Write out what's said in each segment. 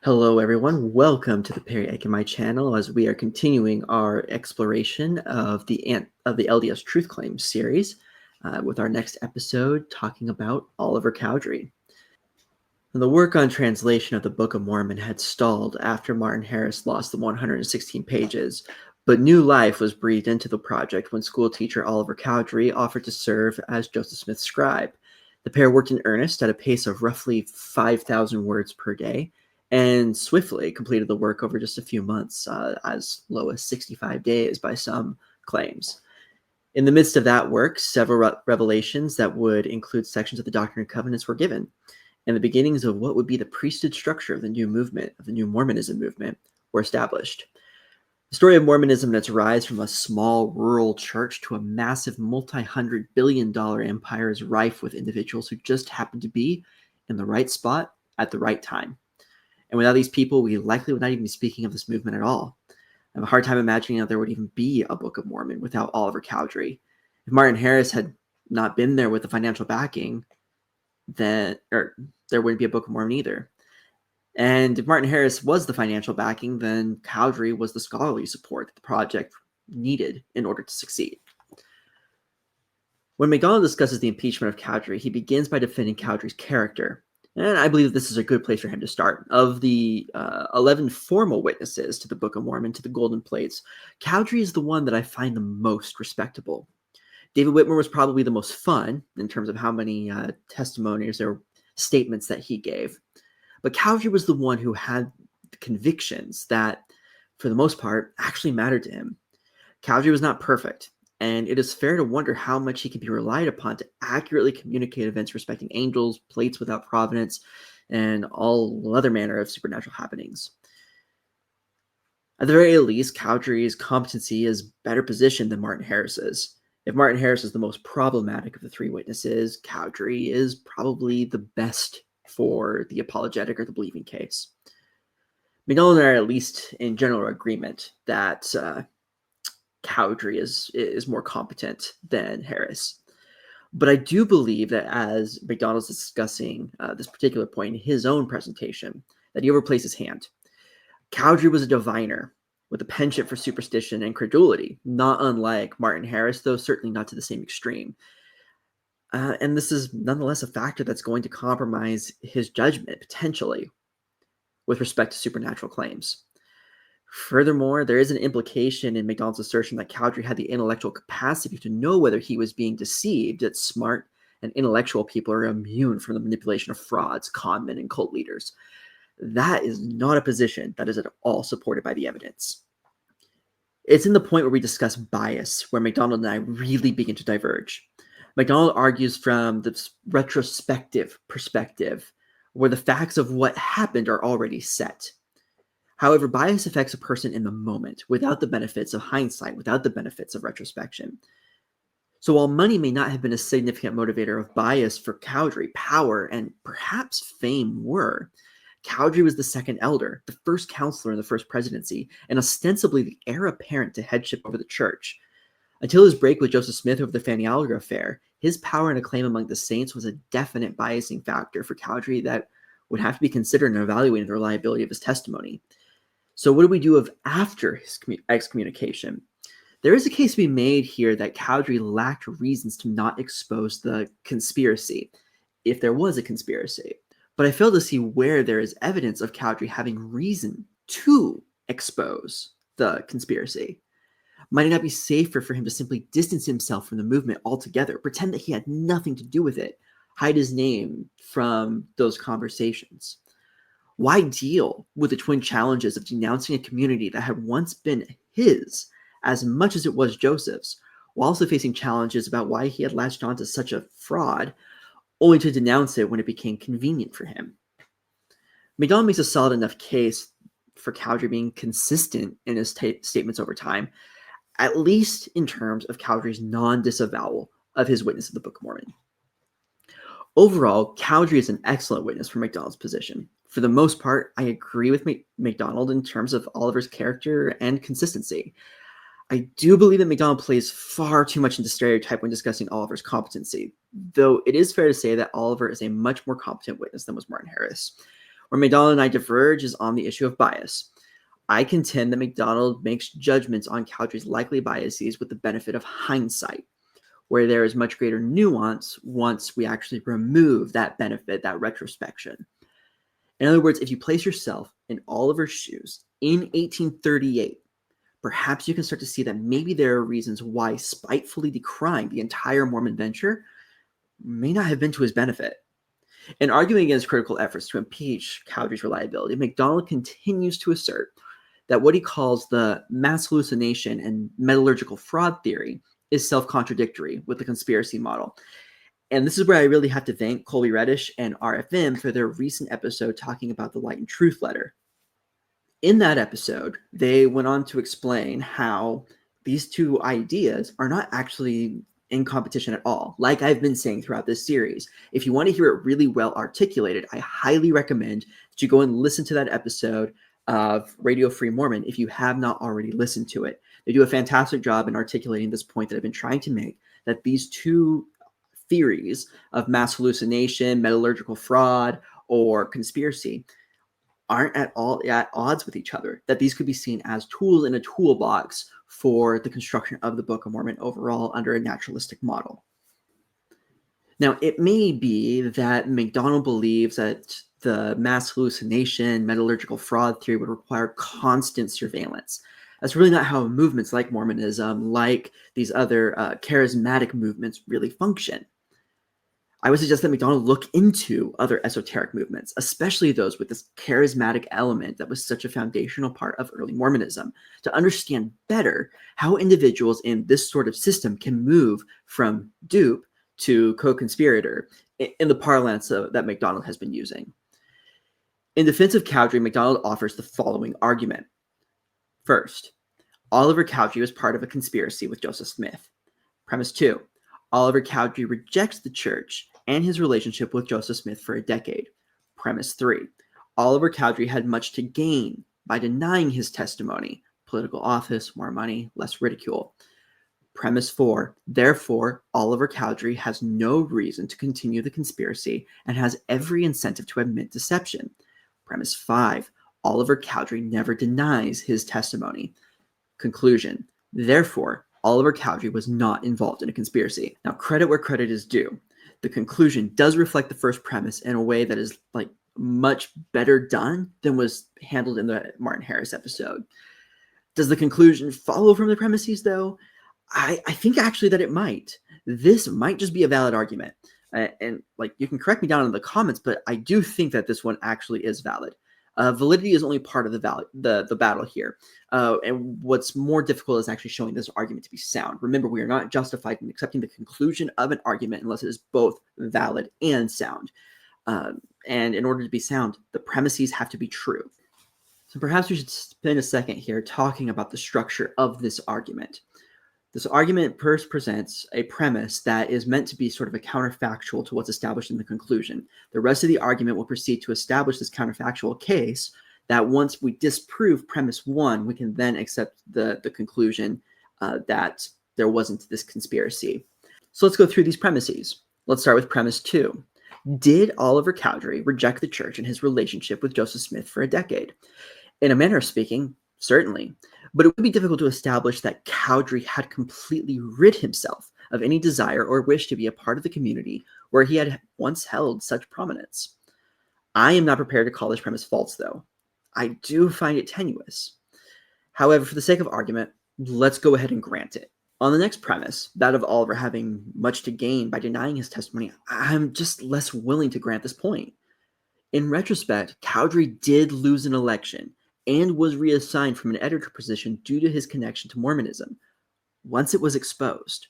Hello, everyone. Welcome to the Perry Aiken channel as we are continuing our exploration of the LDS Truth Claims series with our next episode talking about Oliver Cowdery. The work on translation of the Book of Mormon had stalled after Martin Harris lost the 116 pages, but new life was breathed into the project when schoolteacher Oliver Cowdery offered to serve as Joseph Smith's scribe. The pair worked in earnest at a pace of roughly 5,000 words per day, and swiftly completed the work over just a few months, as low as 65 days by some claims. In the midst of that work, several revelations that would include sections of the Doctrine and Covenants were given, and the beginnings of what would be the priesthood structure of the new movement, of the new Mormonism movement, were established. The story of Mormonism and its rise from a small rural church to a massive multi-hundred billion-dollar empire is rife with individuals who just happen to be in the right spot at the right time. And without these people, we likely would not even be speaking of this movement at all. I have a hard time imagining that there would even be a Book of Mormon without Oliver Cowdery. If Martin Harris had not been there with the financial backing, then there wouldn't be a Book of Mormon either. And if Martin Harris was the financial backing, then Cowdery was the scholarly support that the project needed in order to succeed. When McDonald discusses the impeachment of Cowdery, he begins by defending Cowdery's character. And I believe this is a good place for him to start. Of the 11 formal witnesses to the Book of Mormon, to the Golden Plates, Cowdery is the one that I find the most respectable. David Whitmer was probably the most fun in terms of how many testimonies or statements that he gave. But Cowdery was the one who had the convictions that, for the most part, actually mattered to him. Cowdery was not perfect, and it is fair to wonder how much he can be relied upon to accurately communicate events respecting angels, plates without providence, and all other manner of supernatural happenings. At the very least, Cowdery's competency is better positioned than Martin Harris's. If Martin Harris is the most problematic of the three witnesses, Cowdery is probably the best for the apologetic or the believing case. McDonald and I are at least in general agreement that Cowdery is more competent than Harris. But I do believe that as McDonald's discussing this particular point in his own presentation, that he overplays his hand. Cowdery was a diviner with a penchant for superstition and credulity, not unlike Martin Harris, though certainly not to the same extreme. And this is nonetheless a factor that's going to compromise his judgment, potentially, with respect to supernatural claims. Furthermore, there is an implication in McDonald's assertion that Cowdery had the intellectual capacity to know whether he was being deceived, that smart and intellectual people are immune from the manipulation of frauds, conmen, and cult leaders. That is not a position that is at all supported by the evidence. It's in the point where we discuss bias, where McDonald and I really begin to diverge. McDonald argues from this retrospective perspective, where the facts of what happened are already set. However, bias affects a person in the moment, without the benefits of hindsight, without the benefits of retrospection. So while money may not have been a significant motivator of bias for Cowdery, power and perhaps fame were. Cowdery was the second elder, the first counselor in the first presidency, and ostensibly the heir apparent to headship over the church. Until his break with Joseph Smith over the Fanny-Alger affair, his power and acclaim among the saints was a definite biasing factor for Cowdery that would have to be considered in evaluating the reliability of his testimony. So what do we do of after his excommunication? There is a case to be made here that Cowdery lacked reasons to not expose the conspiracy, if there was a conspiracy. But I fail to see where there is evidence of Cowdery having reason to expose the conspiracy. Might it not be safer for him to simply distance himself from the movement altogether, pretend that he had nothing to do with it, hide his name from those conversations? Why deal with the twin challenges of denouncing a community that had once been his as much as it was Joseph's, while also facing challenges about why he had latched onto such a fraud, only to denounce it when it became convenient for him? McDonald makes a solid enough case for Cowdery being consistent in his statements over time, at least in terms of Cowdery's non-disavowal of his witness of the Book of Mormon. Overall, Cowdery is an excellent witness for McDonald's position. For the most part, I agree with McDonald in terms of Oliver's character and consistency. I do believe that McDonald plays far too much into stereotype when discussing Oliver's competency, though it is fair to say that Oliver is a much more competent witness than was Martin Harris. Where McDonald and I diverge is on the issue of bias. I contend that McDonald makes judgments on Cowdery's likely biases with the benefit of hindsight, where there is much greater nuance once we actually remove that benefit, that retrospection. In other words, if you place yourself in Oliver's shoes in 1838, perhaps you can start to see that maybe there are reasons why spitefully decrying the entire Mormon venture may not have been to his benefit. In arguing against critical efforts to impeach Cowdery's reliability, McDonald continues to assert that what he calls the mass hallucination and metallurgical fraud theory is self-contradictory with the conspiracy model. And this is where I really have to thank Colby Reddish and RFM for their recent episode talking about the Light and Truth letter. In that episode, they went on to explain how these two ideas are not actually in competition at all. Like I've been saying throughout this series, if you want to hear it really well articulated, I highly recommend that you go and listen to that episode of Radio Free Mormon if you have not already listened to it. They do a fantastic job in articulating this point that I've been trying to make, that these two theories of mass hallucination, metallurgical fraud, or conspiracy aren't at all at odds with each other, that these could be seen as tools in a toolbox for the construction of the Book of Mormon overall under a naturalistic model. Now, it may be that McDonald believes that the mass hallucination, metallurgical fraud theory would require constant surveillance. That's really not how movements like Mormonism, like these other charismatic movements, really function. I would suggest that McDonald look into other esoteric movements, especially those with this charismatic element that was such a foundational part of early Mormonism, to understand better how individuals in this sort of system can move from dupe to co-conspirator in the parlance that McDonald has been using. In defense of Cowdery, McDonald offers the following argument. First, Oliver Cowdery was part of a conspiracy with Joseph Smith. Premise 2, Oliver Cowdery rejects the church and his relationship with Joseph Smith for a decade. Premise 3, Oliver Cowdery had much to gain by denying his testimony, political office, more money, less ridicule. Premise 4, therefore, Oliver Cowdery has no reason to continue the conspiracy and has every incentive to admit deception. Premise 5, Oliver Cowdery never denies his testimony. Conclusion, therefore, Oliver Cowdery was not involved in a conspiracy. Now, credit where credit is due. The conclusion does reflect the first premise in a way that is much better done than was handled in the Martin Harris episode. Does the conclusion follow from the premises, though? I think actually that it might. This might just be a valid argument. And you can correct me down in the comments, but I do think that this one actually is valid. Validity is only part of the battle here. And what's more difficult is actually showing this argument to be sound. Remember, we are not justified in accepting the conclusion of an argument unless it is both valid and sound. And in order to be sound, the premises have to be true. So perhaps we should spend a second here talking about the structure of this argument. This argument first presents a premise that is meant to be sort of a counterfactual to what's established in the conclusion. The rest of the argument will proceed to establish this counterfactual case that once we disprove premise 1, we can then accept the conclusion that there wasn't this conspiracy. So let's go through these premises. Let's start with premise 2. Did Oliver Cowdery reject the church and his relationship with Joseph Smith for a decade? In a manner of speaking, certainly. But it would be difficult to establish that Cowdery had completely rid himself of any desire or wish to be a part of the community where he had once held such prominence. I am not prepared to call this premise false, though. I do find it tenuous. However, for the sake of argument, let's go ahead and grant it. On the next premise, that of Oliver having much to gain by denying his testimony, I'm just less willing to grant this point. In retrospect, Cowdery did lose an election and was reassigned from an editor position due to his connection to Mormonism. Once it was exposed,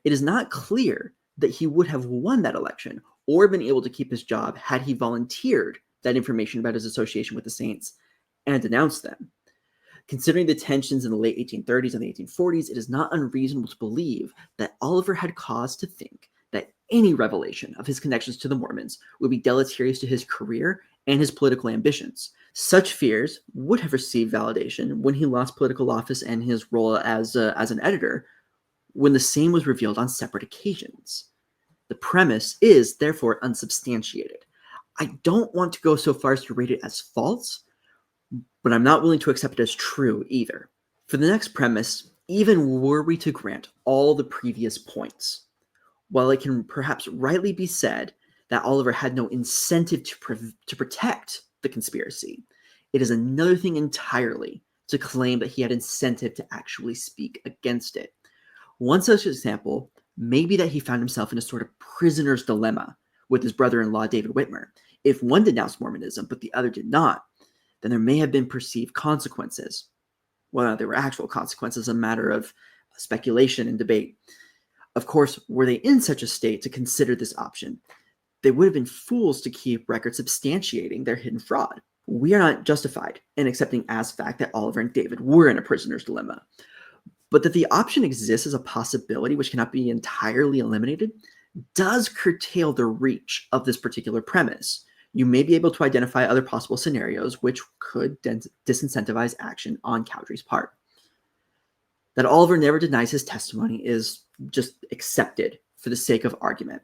it is not clear that he would have won that election or been able to keep his job had he volunteered that information about his association with the Saints and denounced them. Considering the tensions in the late 1830s and the 1840s, it is not unreasonable to believe that Oliver had cause to think that any revelation of his connections to the Mormons would be deleterious to his career and his political ambitions. Such fears would have received validation when he lost political office and his role as an editor, when the same was revealed on separate occasions. The premise is therefore unsubstantiated. I don't want to go so far as to rate it as false, but I'm not willing to accept it as true either. For the next premise, even were we to grant all the previous points, while it can perhaps rightly be said that Oliver had no incentive to protect the conspiracy, it is another thing entirely to claim that he had incentive to actually speak against it. One such example may be that he found himself in a sort of prisoner's dilemma with his brother-in-law David Whitmer. If one denounced Mormonism but the other did not, then there may have been perceived consequences. Whether they were actual consequences, a matter of speculation and debate. Of course, were they in such a state to consider this option, they would have been fools to keep records substantiating their hidden fraud. We are not justified in accepting as fact that Oliver and David were in a prisoner's dilemma, but that the option exists as a possibility which cannot be entirely eliminated does curtail the reach of this particular premise. You may be able to identify other possible scenarios which could disincentivize action on Cowdery's part. That Oliver never denies his testimony is just accepted for the sake of argument.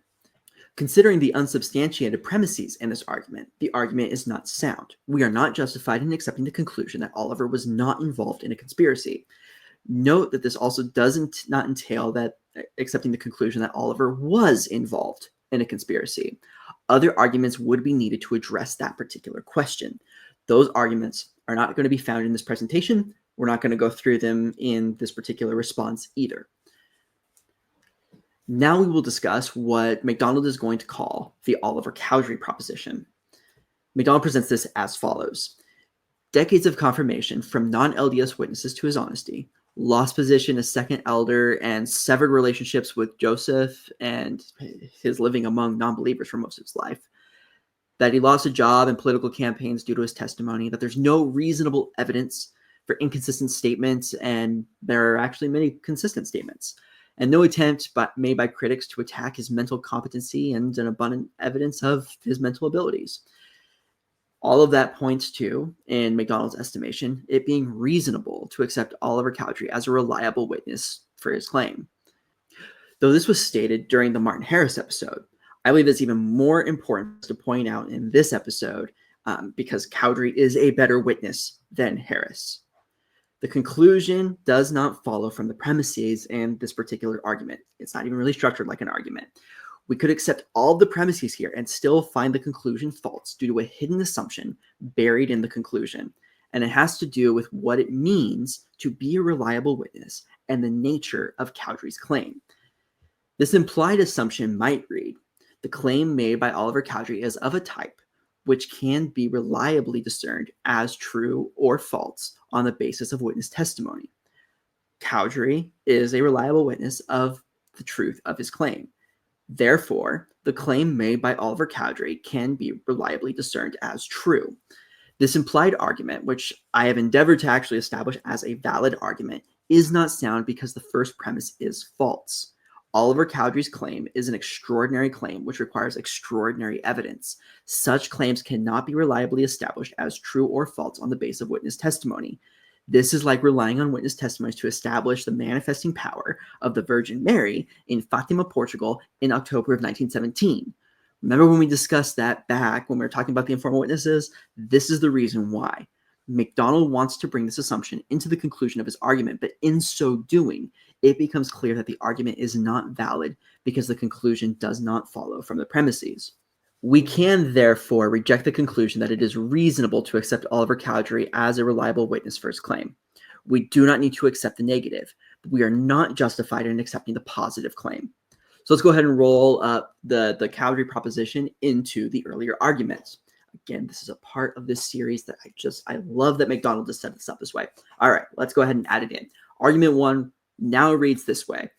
Considering the unsubstantiated premises in this argument, the argument is not sound. We are not justified in accepting the conclusion that Oliver was not involved in a conspiracy. Note that this also doesn't not entail that accepting the conclusion that Oliver was involved in a conspiracy. Other arguments would be needed to address that particular question. Those arguments are not going to be found in this presentation. We're not going to go through them in this particular response either. Now we will discuss what McDonald is going to call the Oliver Cowdery proposition. McDonald presents this as follows. Decades of confirmation from non-LDS witnesses to his honesty, lost position as second elder, and severed relationships with Joseph and his living among non-believers for most of his life. That he lost a job in political campaigns due to his testimony, that there's no reasonable evidence for inconsistent statements, and there are actually many consistent statements, and no attempt made by critics to attack his mental competency and an abundant evidence of his mental abilities. All of that points to, in McDonald's estimation, it being reasonable to accept Oliver Cowdery as a reliable witness for his claim. Though this was stated during the Martin Harris episode, I believe it's even more important to point out in this episode because Cowdery is a better witness than Harris. The conclusion does not follow from the premises in this particular argument. It's not even really structured like an argument. We could accept all of the premises here and still find the conclusion false due to a hidden assumption buried in the conclusion. And it has to do with what it means to be a reliable witness and the nature of Cowdery's claim. This implied assumption might read, the claim made by Oliver Cowdery is of a type which can be reliably discerned as true or false on the basis of witness testimony. Cowdery is a reliable witness of the truth of his claim. Therefore, the claim made by Oliver Cowdery can be reliably discerned as true. This implied argument, which I have endeavored to actually establish as a valid argument, is not sound because the first premise is false. Oliver Cowdery's claim is an extraordinary claim which requires extraordinary evidence. Such claims cannot be reliably established as true or false on the basis of witness testimony. This is like relying on witness testimonies to establish the manifesting power of the Virgin Mary in Fatima, Portugal in October of 1917. Remember when we discussed that back when we were talking about the informal witnesses? This is the reason why. McDonald wants to bring this assumption into the conclusion of his argument, but in so doing, it becomes clear that the argument is not valid because the conclusion does not follow from the premises. We can therefore reject the conclusion that it is reasonable to accept Oliver Cowdery as a reliable witness for his claim. We do not need to accept the negative, but we are not justified in accepting the positive claim. So let's go ahead and roll up the Cowdery proposition into the earlier arguments. Again, this is a part of this series that I love that McDonald just set this up this way. All right, let's go ahead and add it in. Argument 1 now reads this way.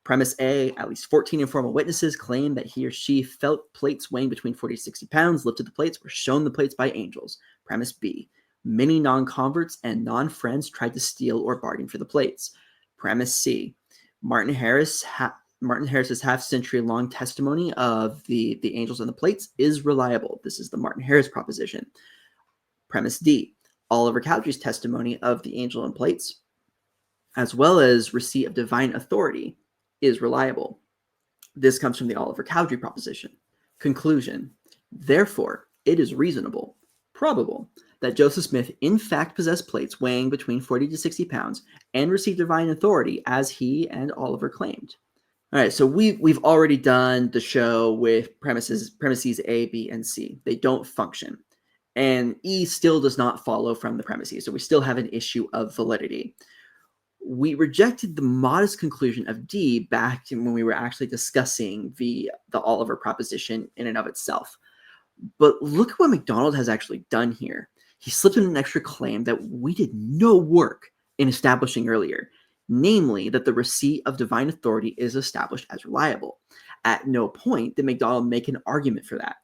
Premise A, at least 14 informal witnesses claim that he or she felt plates weighing between 40 to 60 pounds, lifted the plates, were shown the plates by angels. Premise B, many non-converts and non-friends tried to steal or bargain for the plates. Premise C, Martin Harris's half-century-long testimony of the angels and the plates is reliable. This is the Martin Harris proposition. Premise D, Oliver Cowdery's testimony of the angel and plates, as well as receipt of divine authority, is reliable. This comes from the Oliver Cowdery proposition. Conclusion. Therefore, it is reasonable, probable, that Joseph Smith in fact possessed plates weighing between 40 to 60 pounds and received divine authority as he and Oliver claimed. All right, so we've already done the show with premises A, B, and C. They don't function. And E still does not follow from the premises, so we still have an issue of validity. We rejected the modest conclusion of D back when we were actually discussing the Oliver proposition in and of itself. But look at what McDonald has actually done here. He slipped in an extra claim that we did no work in establishing earlier, namely that the receipt of divine authority is established as reliable. At no point did McDonald make an argument for that.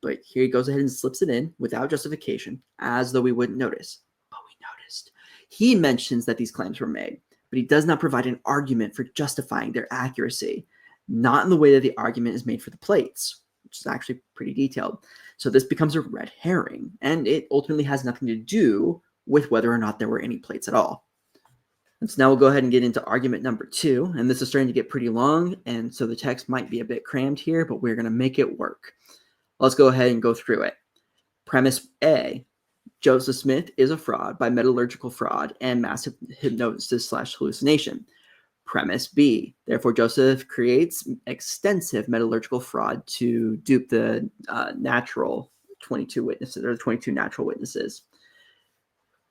But here he goes ahead and slips it in without justification, as though we wouldn't notice. But we noticed. He mentions that these claims were made, but he does not provide an argument for justifying their accuracy, not in the way that the argument is made for the plates, which is actually pretty detailed. So this becomes a red herring, and it ultimately has nothing to do with whether or not there were any plates at all. And so now we'll go ahead and get into argument number 2, and this is starting to get pretty long, and so the text might be a bit crammed here, but we're going to make it work. Let's go ahead and go through it. Premise A, Joseph Smith is a fraud by metallurgical fraud and massive hypnosis/hallucination. Premise B, therefore Joseph creates extensive metallurgical fraud to dupe the natural 22 witnesses, or the 22 natural witnesses.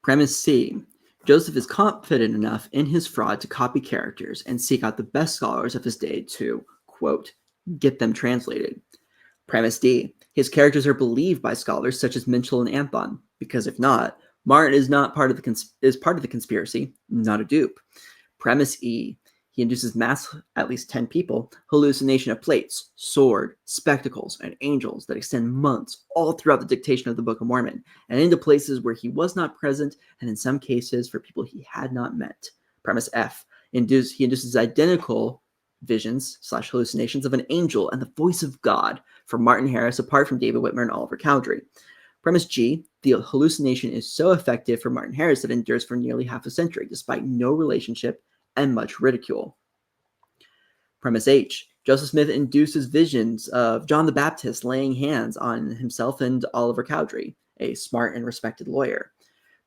Premise C, Joseph is confident enough in his fraud to copy characters and seek out the best scholars of his day to, quote, get them translated. Premise D, his characters are believed by scholars such as Minchell and Anthon, because if not, Martin is not part of the conspiracy, not a dupe. Premise E, he induces mass, at least 10 people, hallucination of plates, sword, spectacles, and angels that extend months all throughout the dictation of the Book of Mormon, and into places where he was not present, and in some cases for people he had not met. Premise F, he induces identical visions/hallucinations of an angel and the voice of God for Martin Harris apart from David Whitmer and Oliver Cowdery. Premise G, the hallucination is so effective for Martin Harris that it endures for nearly half a century despite no relationship and much ridicule. Premise H, Joseph Smith induces visions of John the Baptist laying hands on himself and Oliver Cowdery, a smart and respected lawyer.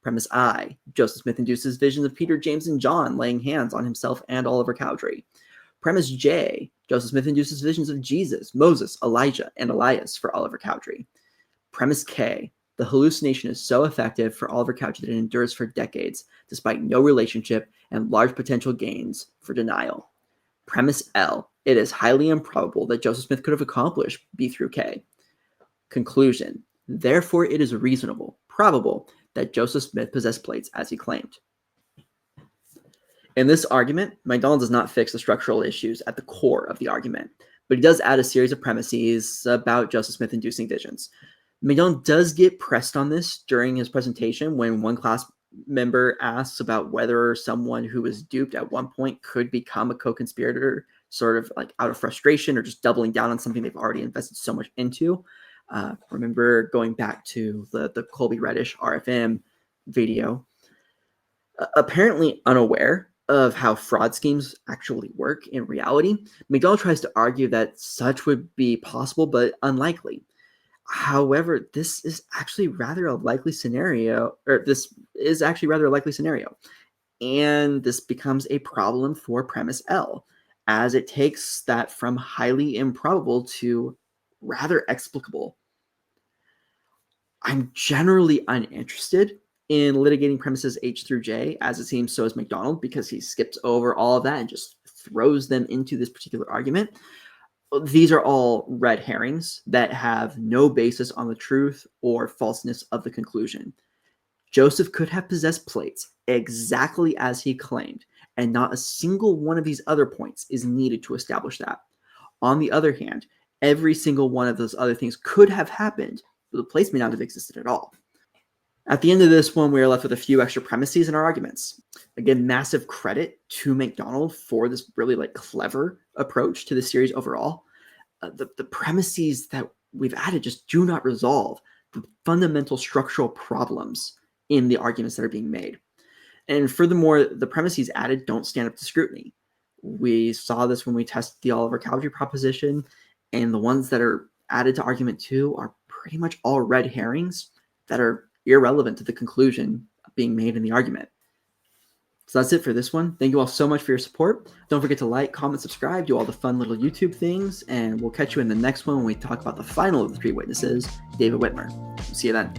Premise I, Joseph Smith induces visions of Peter, James, and John laying hands on himself and Oliver Cowdery. Premise J, Joseph Smith induces visions of Jesus, Moses, Elijah, and Elias for Oliver Cowdery. Premise K, the hallucination is so effective for Oliver Cowdery that it endures for decades, despite no relationship and large potential gains for denial. Premise L, it is highly improbable that Joseph Smith could have accomplished B through K. Conclusion, therefore it is reasonable, probable, that Joseph Smith possessed plates as he claimed. In this argument, McDonald does not fix the structural issues at the core of the argument, but he does add a series of premises about Joseph Smith inducing visions. McDonald does get pressed on this during his presentation when one class member asks about whether someone who was duped at one point could become a co-conspirator, sort of like out of frustration or just doubling down on something they've already invested so much into. Remember going back to the Colby Reddish RFM video. Apparently unaware of how fraud schemes actually work in reality, McDonald tries to argue that such would be possible but unlikely. However, this is actually rather a likely scenario, and this becomes a problem for premise L, as it takes that from highly improbable to rather explicable. I'm generally uninterested in litigating premises H through J, as it seems so is McDonald, because he skips over all of that and just throws them into this particular argument. These are all red herrings that have no basis on the truth or falseness of the conclusion. Joseph could have possessed plates exactly as he claimed, and not a single one of these other points is needed to establish that. On the other hand, every single one of those other things could have happened, but the plates may not have existed at all. At the end of this one, we are left with a few extra premises in our arguments. Again, massive credit to McDonald for this really clever approach to the series overall. The premises that we've added just do not resolve the fundamental structural problems in the arguments that are being made. And furthermore, the premises added don't stand up to scrutiny. We saw this when we tested the Oliver Cowdery proposition, and the ones that are added to argument 2 are pretty much all red herrings that are irrelevant to the conclusion being made in the argument. So that's it for this one. Thank you all so much for your support. Don't forget to like, comment, subscribe, do all the fun little YouTube things, and we'll catch you in the next one when we talk about the final of the three witnesses, David Whitmer. See you then.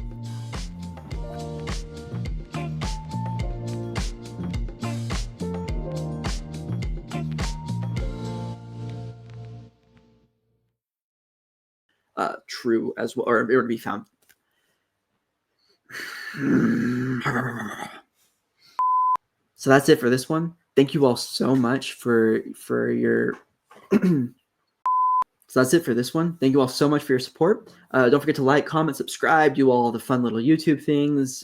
True as well, or it would be found. So that's it for this one. Thank you all so much for your so that's it for this one. Thank you all so much for your support. Don't forget to like, comment, subscribe, do all the fun little YouTube things.